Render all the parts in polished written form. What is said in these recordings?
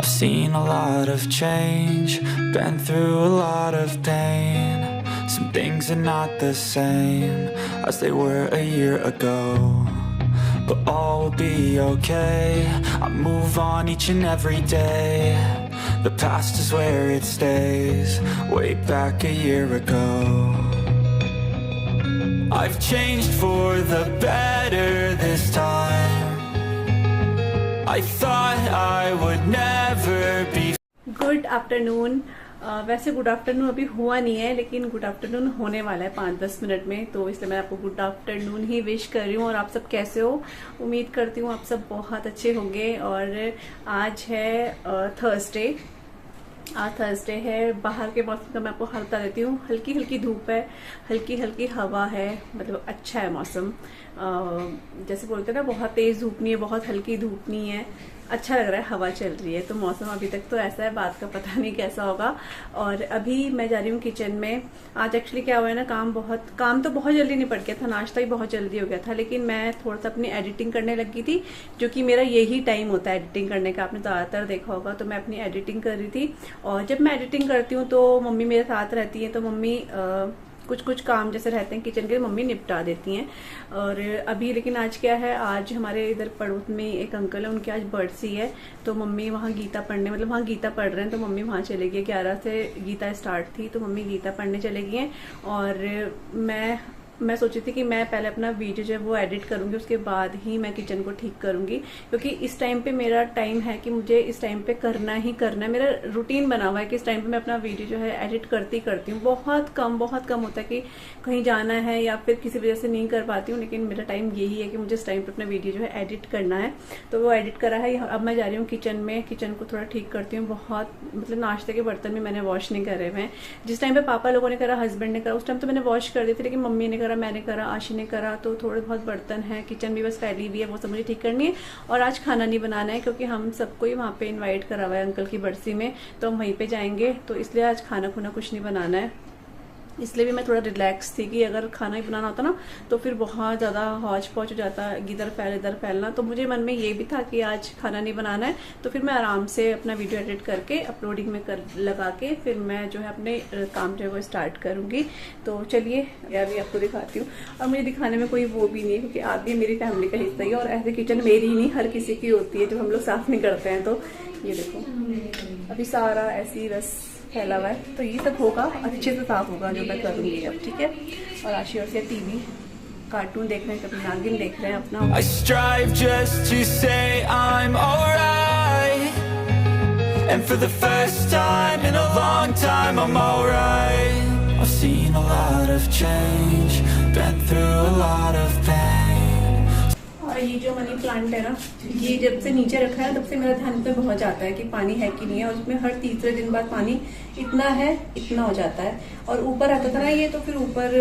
I've seen a lot of change, been through a lot of pain. Some things are not the same as they were a year ago, but all will be okay. I move on each and every day. The past is where it stays, way back a year ago. I've changed for the better this time. I thought I would never be. Good afternoon. वैसे good afternoon अभी हुआ नहीं है, लेकिन good afternoon होने वाला है 5-10 minute में, तो इसलिए मैं आपको गुड आफ्टरनून ही विश कर रही हूँ। और आप सब कैसे हो? उम्मीद करती हूँ आप सब बहुत अच्छे होंगे। और आज है थर्सडे। आज थर्सडे है। बाहर के मौसम का मैं आपको हाल बता देती हूँ। हल्की हल्की धूप है, हल्की हल्की हवा है, मतलब अच्छा है मौसम। जैसे बोलते हैं ना, बहुत तेज धूप नहीं है, बहुत हल्की धूप नहीं है, अच्छा लग रहा है, हवा चल रही है। तो मौसम अभी तक तो ऐसा है, बात का पता नहीं कैसा होगा। और अभी मैं जा रही हूँ किचन में। आज एक्चुअली क्या हुआ है ना, काम तो बहुत जल्दी निपट गया था, नाश्ता भी बहुत जल्दी हो गया था, लेकिन मैं थोड़ा सा अपनी एडिटिंग करने लगी थी, जो कि मेरा यही टाइम होता है एडिटिंग करने का, आपने ज़्यादातर देखा होगा। तो मैं अपनी एडिटिंग कर रही थी, और जब मैं एडिटिंग करती हूँ तो मम्मी मेरे साथ रहती है, तो मम्मी कुछ काम जैसे रहते हैं किचन के, मम्मी निपटा देती हैं। और अभी लेकिन आज क्या है, आज हमारे इधर पड़ोस में एक अंकल है, उनकी आज बर्थडे है, तो मम्मी वहाँ गीता पढ़ने, मतलब वहाँ गीता पढ़ रहे हैं, तो मम्मी वहाँ चले गई। 11 से गीता स्टार्ट थी, तो मम्मी गीता पढ़ने चले गई हैं। और मैं सोची थी कि मैं पहले अपना वीडियो जो है वो एडिट करूंगी, उसके बाद ही मैं किचन को ठीक करूंगी, क्योंकि इस टाइम पे मेरा टाइम है कि मुझे इस टाइम पे करना ही करना है। मेरा रूटीन बना हुआ है कि इस टाइम पे मैं अपना वीडियो जो है एडिट करती हूँ। बहुत कम होता है कि कहीं जाना है या फिर किसी वजह से नहीं कर पाती हूँ, लेकिन मेरा टाइम यही है कि मुझे इस टाइम पे अपना वीडियो जो है एडिट करना है। तो वो एडिट करा है। अब मैं जा रही हूँ किचन में, किचन को थोड़ा ठीक करती हूँ। बहुत मतलब नाश्ते के बर्तन भी मैंने वॉश नहीं करे हुए हैं। जिस टाइम पे पापा लोगों ने करा, हस्बैंड ने करा, उस टाइम तो मैंने वॉश कर दी थी, लेकिन मम्मी ने करा, मैंने करा, आशी ने करा, तो थोड़े बहुत बर्तन हैं। किचन भी बस फैली हुई है, वो सब मुझे ठीक करनी है। और आज खाना नहीं बनाना है, क्योंकि हम सबको ही वहाँ पे इनवाइट करा हुआ है अंकल की बरसी में, तो हम वहीं पे जाएंगे, तो इसलिए आज खाना खुना कुछ नहीं बनाना है। इसलिए भी मैं थोड़ा रिलैक्स थी कि अगर खाना ही बनाना होता ना तो फिर बहुत ज़्यादा हौच पौच हो जाता, इधर फैलना। तो मुझे मन में ये भी था कि आज खाना नहीं बनाना है, तो फिर मैं आराम से अपना वीडियो एडिट करके अपलोडिंग में लगा के फिर मैं जो है अपने काम जो है वो स्टार्ट करूँगी। तो चलिए यार भी आपको दिखाती हूँ। और मुझे दिखाने में कोई वो भी नहीं है, क्योंकि आप भी मेरी फैमिली का हिस्सा ही है, और ऐसे किचन मेरी ही नहीं हर किसी की होती है जब हम लोग साफ नहीं करते हैं। तो ये देखो अभी सारा ऐसी रस फैला हुआ है, तो ये सब होगा, अच्छे से साफ होगा जो मैं करूँगी अब, ठीक है। और आशी और से टीवी कार्टून देख रहे हैं, कभी नागिन देख रहे हैं अपना। I strive just to say I'm alright, and for the first time in a long time I'm alright. I've seen a lot of change, been through a lot of pain. और ये जो मनी प्लांट है ना, ये जब से नीचे रखा है तब से मेरा ध्यान पे बहुत जाता है कि पानी है कि नहीं है, और उसमें हर तीसरे दिन बाद पानी इतना है इतना हो जाता है। और ऊपर आता था ना ये, तो फिर ऊपर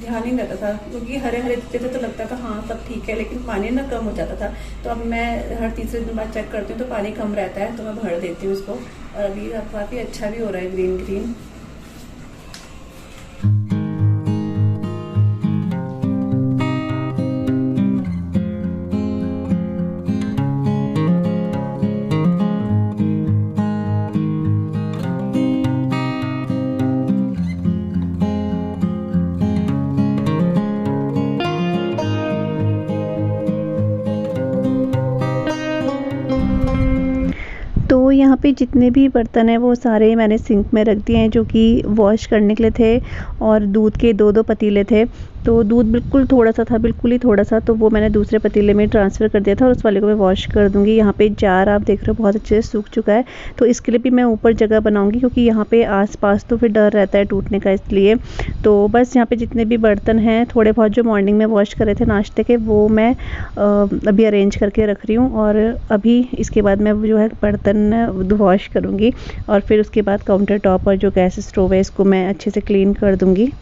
ध्यान ही रहता था, क्योंकि हरे हरे दिखते थे तो लगता था हाँ सब ठीक है, लेकिन पानी ना कम हो जाता था। तो अब मैं हर तीसरे दिन बाद चेक करती हूँ, तो पानी कम रहता है, तो मैं भर देती हूँ उसको। और अभी काफ़ी अच्छा भी हो रहा है, ग्रीन ग्रीन। तो यहाँ पे जितने भी बर्तन हैं वो सारे मैंने सिंक में रख दिए हैं, जो कि वॉश करने के लिए थे। और दूध के 2-2 पतीले थे, तो दूध बिल्कुल थोड़ा सा था, बिल्कुल ही थोड़ा सा, तो वो मैंने दूसरे पतीले में ट्रांसफ़र कर दिया था, और उस वाले को मैं वॉश कर दूँगी। यहाँ पे जार आप देख रहे हो बहुत अच्छे से सूख चुका है, तो इसके लिए भी मैं ऊपर जगह बनाऊँगी, क्योंकि यहाँ पे आस-पास तो फिर डर रहता है टूटने का, इसलिए। तो बस यहाँ पे जितने भी बर्तन हैं, थोड़े बहुत जो मॉर्निंग में वॉश करे थे नाश्ते के, वो मैं अभी अरेंज करके रख रही हूँ। और अभी इसके बाद मैं जो है बर्तन वॉश करूँगी, और फिर उसके बाद काउंटर टॉप और जो गैस स्टोव है इसको मैं अच्छे से क्लीन कर दूँगी।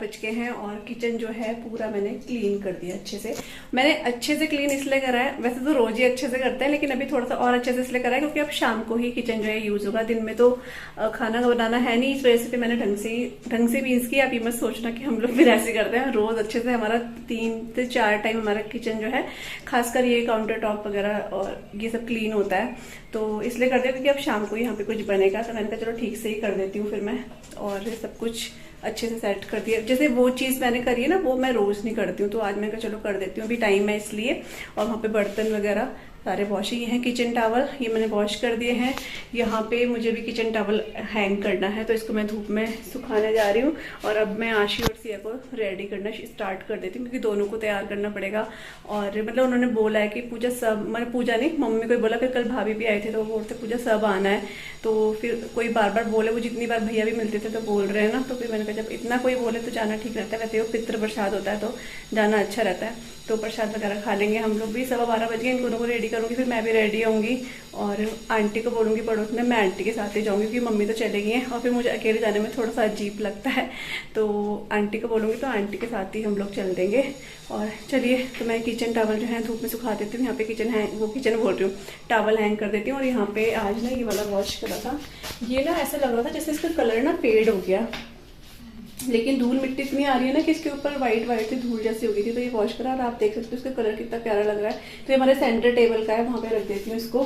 बज के हैं और किचन जो है पूरा मैंने क्लीन कर दिया अच्छे से। मैंने अच्छे से क्लीन इसलिए करा है, वैसे तो रोज ही अच्छे से करते हैं, लेकिन अभी थोड़ा सा और अच्छे से इसलिए करा है क्योंकि अब शाम को ही किचन जो है यूज होगा। दिन में तो खाना बनाना है नहीं, इस वजह से मैंने ढंग से मीन्स की आप ये मत सोचना कि हम लोग फिर ऐसे करते हैं। रोज अच्छे से हमारा 3 से 4 टाइम हमारा किचन जो है, खासकर ये काउंटर टॉप वगैरह और ये सब क्लीन होता है, तो इसलिए करते हैं क्योंकि अब शाम को यहाँ पे कुछ बनेगा। तो मैंने कहा चलो ठीक से ही कर देती हूँ फिर मैं, और सब कुछ अच्छे से सेट कर दिया। जैसे वो चीज़ मैंने करी है ना, वो मैं रोज़ नहीं करती हूँ, तो आज मैं कहा चलो कर देती हूँ, अभी टाइम है इसलिए। और वहाँ पे बर्तन वगैरह सारे वॉश ही हैं। किचन टॉवल ये मैंने वॉश कर दिए हैं। यहाँ पे मुझे भी किचन टॉवल हैंग करना है, तो इसको मैं धूप में सुखाने जा रही हूँ। और अब मैं आशी और सिया को रेडी करना स्टार्ट कर देती हूँ, क्योंकि दोनों को तैयार करना पड़ेगा। और मतलब उन्होंने बोला है कि पूजा सब, मैंने पूजा नहीं, मम्मी को बोला, फिर कल भाभी भी आए थे तो वो बोलते पूजा सब आना है, तो फिर कोई बार बार बोले, वो जितनी बार भैया भी मिलते थे तो बोल रहे हैं ना, तो फिर मैंने कहा जब इतना कोई बोले तो जाना ठीक रहता है। वैसे वो पितृ प्रसाद होता है तो जाना अच्छा रहता है, तो प्रसाद वगैरह खा लेंगे हम लोग भी। 12:15 बज गए, इन दोनों को रेडी करूँगी, फिर मैं भी रेडी होंगी और आंटी को बोलूँगी पड़ोस में, मैं आंटी के साथ ही जाऊँगी क्योंकि मम्मी तो चले गई हैं और फिर मुझे अकेले जाने में थोड़ा सा अजीब लगता है, तो आंटी को बोलूँगी तो आंटी के साथ ही हम लोग चल देंगे। और चलिए, तो मैं किचन टॉवल जो है धूप में सुखा देती हूँ। यहाँ पे किचन बोल रही हूँ, टॉवल हैंग कर देती हूँ। और यहाँ पे आज ना ये वाला वॉश करा था, ये ना ऐसा लग रहा था जैसे इसका कलर ना फेड हो गया, लेकिन धूल मिट्टी इतनी आ रही है ना कि इसके ऊपर वाइट सी धूल जैसी हो गई थी, तो ये वॉश करा और आप देख सकते हो इसका कलर कितना प्यारा लग रहा है। तो ये हमारे सेंटर टेबल का है, वहाँ पे रख देती हूँ इसको।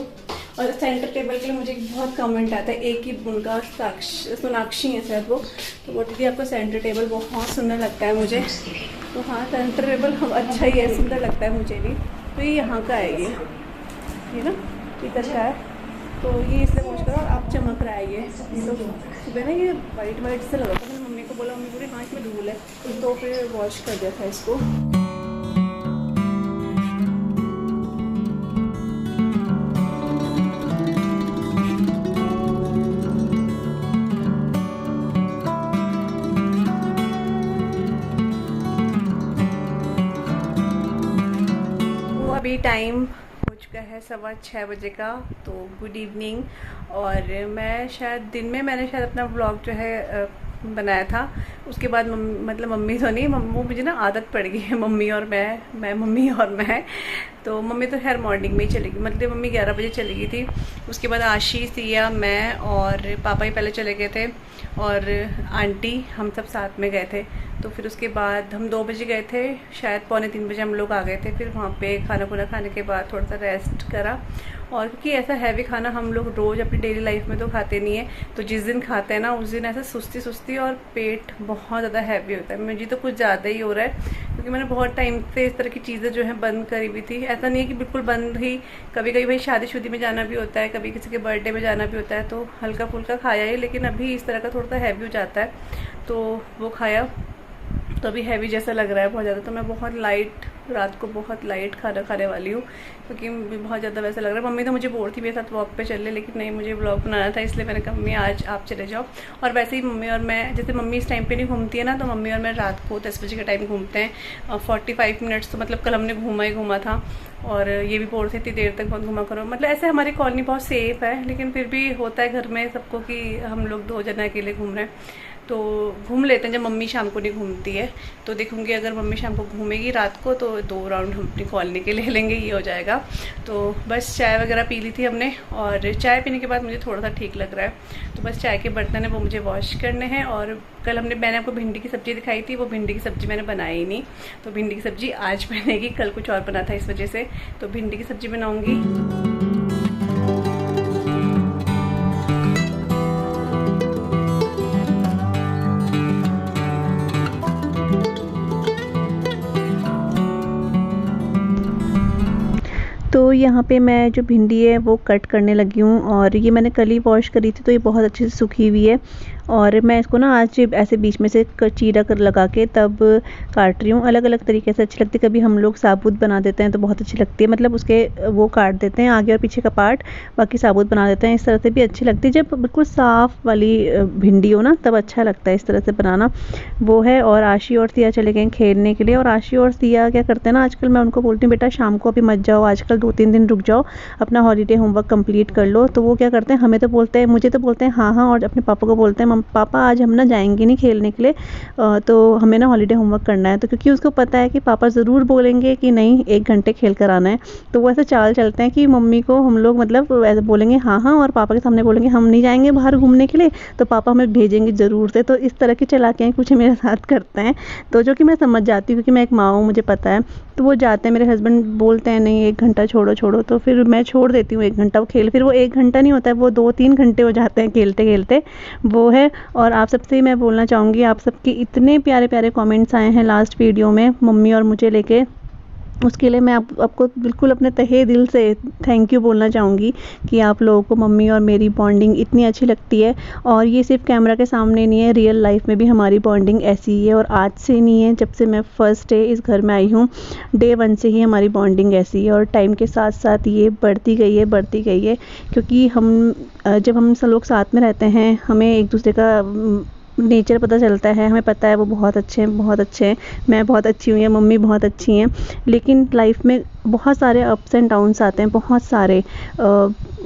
और सेंटर टेबल के लिए मुझे बहुत कमेंट आता है, एक ही उनका सोनाक्षी है शायद वो, तो वो दीदी आपका सेंटर टेबल बहुत सुंदर लगता है मुझे। तो हाँ, सेंटर टेबल अच्छा ही है, सुंदर लगता है मुझे भी। तो ये यहाँ का है, ये ना इधर का है, तो ये इसलिए वॉश करो। और आप चमक रहा है ये तो सुबह ना ये वाइट से लगा था। मैंने मम्मी को बोला, मम्मी बोली हाँ इसमें धूल है, तो फिर वॉश कर दिया था इसको। तो अभी टाइम है 6:15 बजे का, तो गुड इवनिंग। और मैं शायद दिन में मैंने अपना व्लॉग जो है बनाया था, उसके बाद मम्मी तो नहीं, मुझे ना आदत पड़ गई है मम्मी और मम्मी और मैं। तो मम्मी तो खैर मॉर्निंग में ही चली गई, मतलब मम्मी 11 बजे चली गई थी। उसके बाद आशी, सिया, मैं और पापा ही पहले चले गए थे और आंटी, हम सब साथ में गए थे। तो फिर उसके बाद हम 2 बजे गए थे, शायद 2:45 बजे हम लोग आ गए थे। फिर वहाँ पे खाना खुना खाने के बाद थोड़ा सा रेस्ट करा। और क्योंकि ऐसा हैवी खाना हम लोग रोज़ अपनी डेली लाइफ में तो खाते नहीं है, तो जिस दिन खाते हैं ना उस दिन ऐसा सुस्ती और पेट बहुत ज़्यादा हैवी होता है। मुझे तो कुछ ज़्यादा ही हो रहा है, क्योंकि मैंने बहुत टाइम से इस तरह की चीज़ें जो है बंद करी हुई थी। ऐसा नहीं है कि बिल्कुल बंद ही, कभी कभी भाई शादी में जाना भी होता है, कभी किसी के बर्थडे में जाना भी होता है, तो हल्का फुल्का खाया ही। लेकिन अभी इस तरह का थोड़ा सा हैवी हो जाता है, तो वो खाया, तो अभी हैवी जैसा लग रहा है बहुत ज़्यादा। तो मैं बहुत लाइट, रात को बहुत लाइट खाना खाने वाली हूँ, क्योंकि बहुत ज़्यादा वैसा लग रहा है। मम्मी तो मुझे बोल रही थी मेरे साथ वॉक पे चल ले, लेकिन नहीं, मुझे व्लॉग बनाना था, इसलिए मैंने कहा मम्मी आज आप चले जाओ। और वैसे ही मम्मी और मैं, जैसे मम्मी इस टाइम पे नहीं घूमती है ना, तो मम्मी और मैं रात को 10 बजे के टाइम घूमते हैं। 45 मिनट्स तो मतलब कल हमने घूमा था। और ये भी बोल रही थी देर तक बहुत घुमा करो, मतलब ऐसे हमारी कॉलोनी बहुत सेफ है, लेकिन फिर भी होता है घर में सबको कि हम लोग 2 जने अकेले घूम रहे हैं, तो घूम लेते हैं जब मम्मी शाम को नहीं घूमती है। तो देखूंगी अगर मम्मी शाम को घूमेगी रात को, तो 2 राउंड हम अपनी कॉलोनी के ले लेंगे, ये हो जाएगा। तो बस चाय वगैरह पी ली थी हमने, और चाय पीने के बाद मुझे थोड़ा सा ठीक लग रहा है। तो बस चाय के बर्तन है वो मुझे वॉश करने हैं। और कल मैंने आपको भिंडी की सब्ज़ी दिखाई थी, वो भिंडी की सब्ज़ी मैंने बनाई ही नहीं, तो भिंडी की सब्ज़ी आज बनेगी, कल कुछ और बना था इस वजह से, तो भिंडी की सब्ज़ी बनाऊँगी। तो यहाँ पे मैं जो भिंडी है वो कट करने लगी हूँ, और ये मैंने कल ही वॉश करी थी, तो ये बहुत अच्छे से सूखी हुई है। और मैं इसको ना आज ऐसे बीच में से चीरा कर लगा के तब काट रही हूँ। अलग अलग तरीके से अच्छी लगती है, कभी हम लोग साबुत बना देते हैं तो बहुत अच्छी लगती है, मतलब उसके वो काट देते हैं आगे और पीछे का पार्ट, बाकी साबुत बना देते हैं, इस तरह से भी अच्छी लगती है। जब बिल्कुल साफ़ वाली भिंडी हो ना तब अच्छा लगता है इस तरह से बनाना, वो है। और आशी और सिया चले गए खेलने के लिए, और आशी और सिया क्या करते हैं ना, आजकल मैं उनको बोलती हूँ बेटा शाम को अभी मत जाओ, आजकल 2-3 दिन रुक जाओ, अपना हॉलीडे होमवर्क कंप्लीट कर लो। तो वो क्या करते हैं, हमें तो बोलते हैं, मुझे तो बोलते हैं हाँ, और अपने पापा को बोलते हैं पापा आज हम ना जाएंगे नहीं खेलने के लिए, तो हमें ना हॉलीडे होमवर्क करना है। तो क्योंकि उसको पता है कि पापा ज़रूर बोलेंगे कि नहीं 1 घंटे खेल कर आना है, तो वो ऐसे चाल चलते हैं कि मम्मी को हम लोग मतलब ऐसे बोलेंगे हाँ हाँ, और पापा के सामने बोलेंगे हम नहीं जाएंगे बाहर घूमने के लिए, तो पापा हमें भेजेंगे ज़रूर से। तो इस तरह की चालाकियाँ कुछ मेरे साथ करते हैं, तो जो कि मैं समझ जाती हूँ क्योंकि मैं एक माँ हूँ, मुझे पता है। तो वो जाते हैं, मेरे हस्बैंड बोलते हैं नहीं 1 घंटा छोड़ो छोड़ो, तो फिर मैं छोड़ देती हूँ 1 घंटा वो खेल। फिर वो 1 घंटा नहीं होता है, वो 2-3 घंटे हो जाते हैं खेलते खेलते, वो है। और आप सबसे मैं बोलना चाहूँगी, आप सबके इतने प्यारे प्यारे कमेंट्स आए हैं लास्ट वीडियो में मम्मी और मुझे लेके, उसके लिए मैं आपको बिल्कुल अपने तहे दिल से थैंक यू बोलना चाहूँगी कि आप लोगों को मम्मी और मेरी बॉन्डिंग इतनी अच्छी लगती है। और ये सिर्फ कैमरा के सामने नहीं है, रियल लाइफ में भी हमारी बॉन्डिंग ऐसी ही है। और आज से नहीं है, जब से मैं फर्स्ट डे इस घर में आई हूँ, डे 1 से ही हमारी बॉन्डिंग ऐसी है। और टाइम के साथ साथ ये बढ़ती गई है बढ़ती गई है, क्योंकि जब हम सब लोग साथ में रहते हैं, हमें एक दूसरे का नेचर पता चलता है, हमें पता है वो बहुत अच्छे हैं बहुत अच्छे हैं, मैं बहुत अच्छी हूँ या मम्मी बहुत अच्छी हैं। लेकिन लाइफ में बहुत सारे अप्स एंड डाउन्स आते हैं, बहुत सारे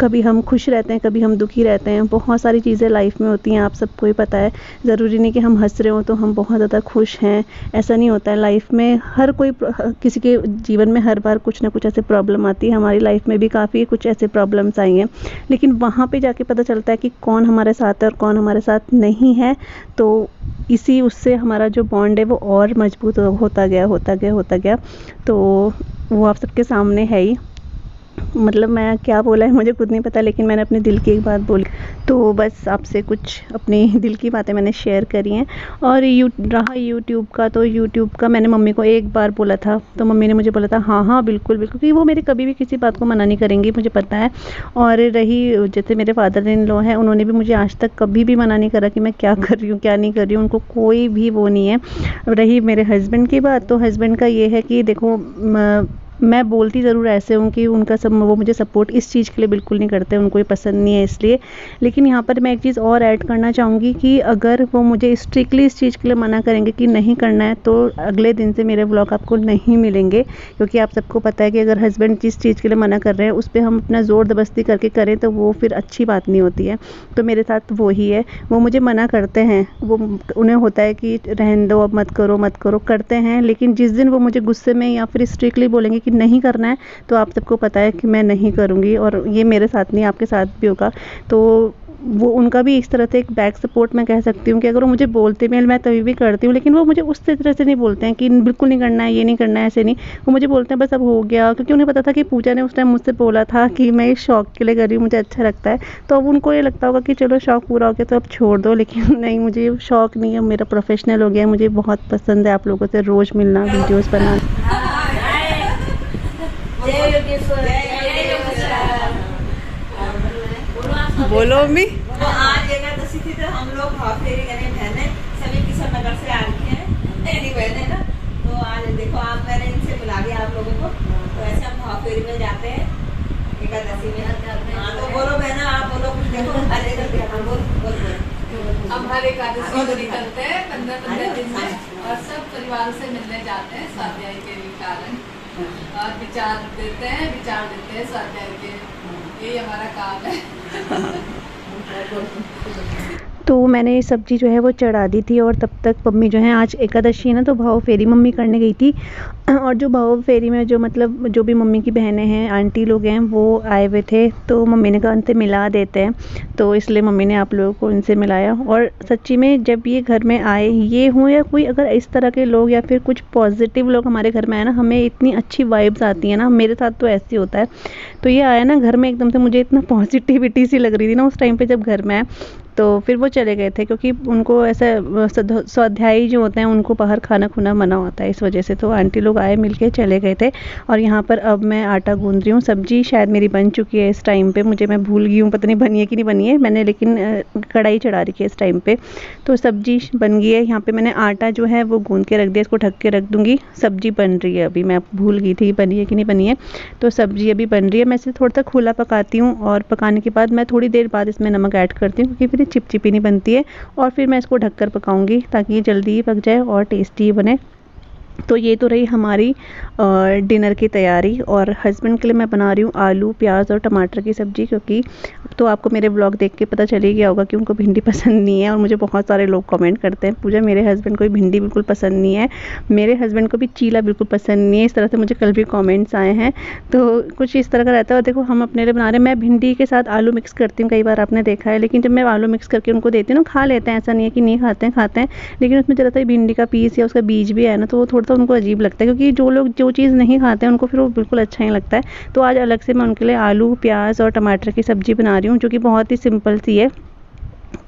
कभी हम खुश रहते हैं, कभी हम दुखी रहते हैं, बहुत सारी चीज़ें लाइफ में होती हैं, आप सबको ही पता है। ज़रूरी नहीं कि हम हंस रहे हों तो हम बहुत ज़्यादा खुश हैं, ऐसा नहीं होता है। लाइफ में हर कोई किसी के जीवन में हर बार कुछ ना कुछ ऐसे प्रॉब्लम आती है, हमारी लाइफ में भी काफ़ी कुछ ऐसे प्रॉब्लम्स आई हैं, लेकिन वहाँ पे जाके पता चलता है कि कौन हमारे साथ है और कौन हमारे साथ नहीं है। तो इसी उससे हमारा जो बॉन्ड है वो और मजबूत होता गया। तो वो आप सबके सामने है ही। मतलब मैं क्या बोला है मुझे खुद नहीं पता, लेकिन मैंने अपने दिल की एक बात बोली, तो बस आपसे कुछ अपनी दिल की बातें मैंने शेयर करी हैं। और रहा यूट्यूब का, तो यूट्यूब का मैंने मम्मी को एक बार बोला था, तो मम्मी ने मुझे बोला था हाँ हाँ बिल्कुल बिल्कुल, क्योंकि वो मेरे कभी भी किसी बात को मना नहीं करेंगी, मुझे पता है। और रही जैसे मेरे फादर इन लॉ हैं, उन्होंने भी मुझे आज तक कभी भी मना नहीं करा कि मैं क्या कर रही हूँ क्या नहीं कर रही हूँ, उनको कोई भी वो नहीं है। रही मेरे हस्बैंड की बात, तो हस्बैंड का ये है कि देखो मैं बोलती ज़रूर ऐसे हूँ कि उनका सब वो मुझे सपोर्ट इस चीज़ के लिए बिल्कुल नहीं करते, उनको ये पसंद नहीं है इसलिए। लेकिन यहाँ पर मैं एक चीज़ और ऐड करना चाहूँगी कि अगर वो मुझे स्ट्रिक्टली इस चीज़ के लिए मना करेंगे कि नहीं करना है, तो अगले दिन से मेरे व्लॉग आपको नहीं मिलेंगे, क्योंकि आप सबको पता है कि अगर हस्बैंड जिस चीज़ के लिए मना कर रहे हैं उस पर हम अपना ज़ोर ज़बरदस्ती करके करें तो वो फिर अच्छी बात नहीं होती है। तो मेरे साथ वो ही है, वो मुझे मना करते हैं, वो उन्हें होता है कि रहने दो अब मत करो करते हैं, लेकिन जिस दिन वो मुझे गुस्से में या फिर स्ट्रिक्टली बोलेंगे कि नहीं करना है, तो आप सबको पता है कि मैं नहीं करूँगी। और ये मेरे साथ नहीं, आपके साथ भी होगा। तो वो उनका भी इस तरह से एक बैक सपोर्ट मैं कह सकती हूँ कि अगर वो मुझे बोलते भी मैं तभी भी करती हूँ, लेकिन वो मुझे उस तरह से नहीं बोलते हैं कि बिल्कुल नहीं करना है, ये नहीं करना है, ऐसे नहीं। वो मुझे बोलते हैं बस अब हो गया, क्योंकि उन्हें पता था कि पूजा ने उस टाइम मुझसे बोला था कि मैं इस शौक़ के लिए कर रही हूँ, मुझे अच्छा लगता है। तो अब उनको ये लगता होगा कि चलो शौक़ पूरा हो गया तो अब छोड़ दो, लेकिन नहीं, मुझे शौक़ नहीं है, मेरा प्रोफेशनल हो गया। मुझे बहुत पसंद है आप लोगों से रोज़ मिलना, वीडियोज़ बनाना। बोलो मम्मी। तो आज एकादशी थी, तो हम लोग हाफ फेरी करने बहने सभी किशन नगर से आ रही हैं, मेरी बहन है ना। तो आज देखो आप, मैंने इनसे बुला दिया आप लोगों को, तो ऐसे हम हाफ फेरी में जाते हैं एकादशी में। हाँ तो बोलो बहना, आप बोलो कुछ, देखो अरे बोल हम हर एकादशी को निकलते हैं 15-15 दिन में, और सब परिवार से मिलने जाते हैं स्वाध्याय के कारण, और विचार देते हैं स्वाध्याय के, यही हमारा काम है। तो मैंने ये सब्ज़ी जो है वो चढ़ा दी थी, और तब तक मम्मी जो है, आज एकादशी है ना, तो भाव फेरी मम्मी करने गई थी। और जो भाव फेरी में जो मतलब जो भी मम्मी की बहनें हैं, आंटी लोग हैं, वो आए हुए थे, तो मम्मी ने कहा उनसे मिला देते हैं, तो इसलिए मम्मी ने आप लोगों को इनसे मिलाया। और सच्ची में जब ये घर में आए, ये हों या कोई अगर इस तरह के लोग या फिर कुछ पॉजिटिव लोग हमारे घर में आए ना, हमें इतनी अच्छी वाइब्स आती है ना। मेरे साथ तो ऐसे होता है। तो ये आया ना घर में, एकदम से मुझे इतना पॉजिटिविटी सी लग रही थी ना उस टाइम पे जब घर में आए। तो फिर वो चले गए थे, क्योंकि उनको ऐसा स्वाध्यायी जो होते हैं उनको बाहर खाना खुना मना होता है, इस वजह से। तो आंटी लोग आए, मिलके चले गए थे। और यहाँ पर अब मैं आटा गूंद रही हूँ। सब्जी शायद मेरी बन चुकी है इस टाइम पे, मैं भूल गई हूँ, पता नहीं बनी है कि नहीं बनी है मैंने, लेकिन कढ़ाई चढ़ा रखी है इस टाइम पे। तो सब्जी बन गई है। यहाँ पे मैंने आटा जो है वो गूंद के रख दिया, इसको ढक के रख दूँगी। सब्जी बन रही है अभी, मैं भूल गई थी बनी है कि नहीं बनी है। तो सब्जी अभी बन रही है। मैं इसे थोड़ा सा खुला पकाती हूँ, और पकाने के बाद मैं थोड़ी देर बाद इसमें नमक ऐड करती हूँ, क्योंकि फिर चिपचिपी नहीं बनती है। और फिर मैं इसको ढककर पकाऊंगी ताकि ये जल्दी पक जाए और टेस्टी बने। तो ये तो रही हमारी डिनर की तैयारी। और हस्बैंड के लिए मैं बना रही हूँ आलू प्याज और टमाटर की सब्ज़ी, क्योंकि तो आपको मेरे ब्लॉग देख के पता चल ही गया होगा कि उनको भिंडी पसंद नहीं है। और मुझे बहुत सारे लोग कमेंट करते हैं, पूजा मेरे हस्बैंड को भिंडी बिल्कुल पसंद नहीं है, मेरे हस्बैंड को भी चीला बिल्कुल पसंद नहीं है। इस तरह से मुझे कल भी कमेंट्स आए हैं। तो कुछ इस तरह का रहता है। और देखो हम अपने लिए बना रहे हैं, मैं भिंडी के साथ आलू मिक्स करती हूँ, कई बार आपने देखा है। लेकिन जब मैं आलू मिक्स करके उनको देती हूँ ना, खा लेते हैं, ऐसा नहीं है कि नहीं खाते हैं। लेकिन उसमें ज़रा सा भिंडी का पीस या उसका बीज भी है ना, तो वो थोड़ा सा उनको अजीब लगता है, क्योंकि जो लोग जो चीज़ नहीं खाते हैं उनको फिर वो बिल्कुल अच्छा नहीं लगता है। तो आज अलग से मैं उनके लिए आलू, प्याज और टमाटर की सब्ज़ी बना रही हूँ, जो कि बहुत ही सिंपल सी है।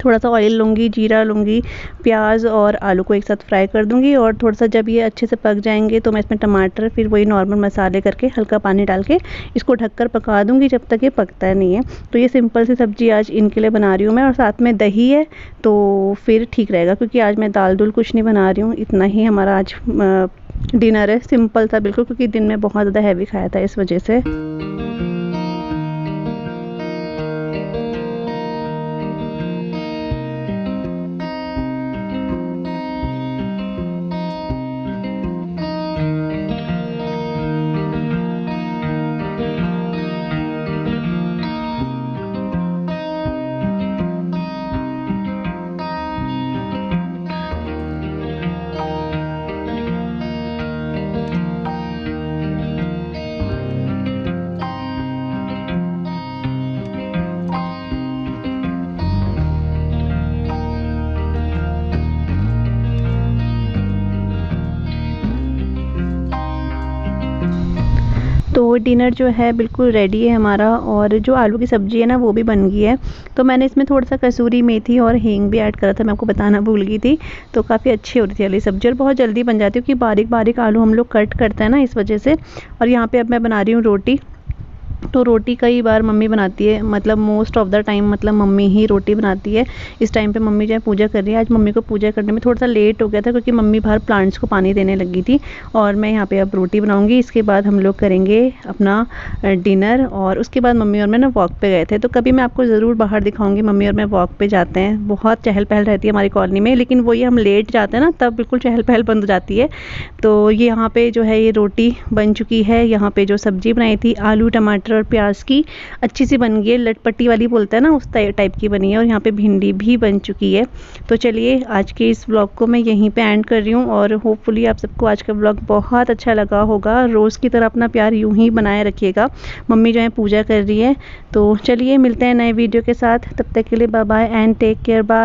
थोड़ा सा ऑयल लूँगी, जीरा लूँगी, प्याज और आलू को एक साथ फ्राई कर दूँगी। और थोड़ा सा जब ये अच्छे से पक जाएंगे तो मैं इसमें टमाटर, फिर वही नॉर्मल मसाले करके हल्का पानी डाल के इसको ढककर पका दूँगी जब तक ये पकता नहीं है। तो ये सिंपल सी सब्ज़ी आज इनके लिए बना रही हूँ मैं। और साथ में दही है तो फिर ठीक रहेगा, क्योंकि आज मैं दाल दूल कुछ नहीं बना रही हूँ। इतना ही हमारा आज डिनर है, सिंपल था बिल्कुल, क्योंकि दिन में बहुत ज़्यादा हैवी खाया था इस वजह से। तो डिनर जो है बिल्कुल रेडी है हमारा। और जो आलू की सब्ज़ी है ना, वो भी बन गई है। तो मैंने इसमें थोड़ा सा कसूरी मेथी और हींग भी ऐड करा था, मैं आपको बताना भूल गई थी। तो काफ़ी अच्छी हो रही थी वाली सब्ज़ी, और बहुत जल्दी बन जाती है, क्योंकि बारीक बारीक आलू हम लोग कट करते हैं ना, इस वजह से। और यहाँ पे अब मैं बना रही हूँ रोटी। तो रोटी कई बार मम्मी बनाती है, मतलब मोस्ट ऑफ द टाइम मतलब मम्मी ही रोटी बनाती है। इस टाइम पे मम्मी जो है पूजा कर रही है। आज मम्मी को पूजा करने में थोड़ा सा लेट हो गया था, क्योंकि मम्मी बाहर प्लांट्स को पानी देने लगी थी। और मैं यहाँ पे अब रोटी बनाऊंगी। इसके बाद हम लोग करेंगे अपना डिनर। और उसके बाद मम्मी और मैं ना वॉक पे गए थे। तो कभी मैं आपको ज़रूर बाहर दिखाऊंगी, मम्मी और मैं वॉक पे जाते हैं। बहुत चहल पहल रहती है हमारी कॉलोनी में, लेकिन वो ये हम लेट जाते हैं ना, तब बिल्कुल चहल पहल बंद हो जाती है। तो ये यहाँ पे जो है ये रोटी बन चुकी है। यहाँ पे जो सब्ज़ी बनाई थी आलू, टमाटर और प्याज की, अच्छी सी बन गई है, लटपटी वाली बोलते हैं ना, उस टाइप की बनी है। और यहाँ पे भिंडी भी बन चुकी है। तो चलिए आज के इस व्लॉग को मैं यहीं पे एंड कर रही हूँ। और होपफुली आप सबको आज का व्लॉग बहुत अच्छा लगा होगा। रोज़ की तरह अपना प्यार यूं ही बनाए रखिएगा। मम्मी जो है पूजा कर रही है। तो चलिए मिलते हैं नए वीडियो के साथ, तब तक के लिए bye bye and take care. Bye.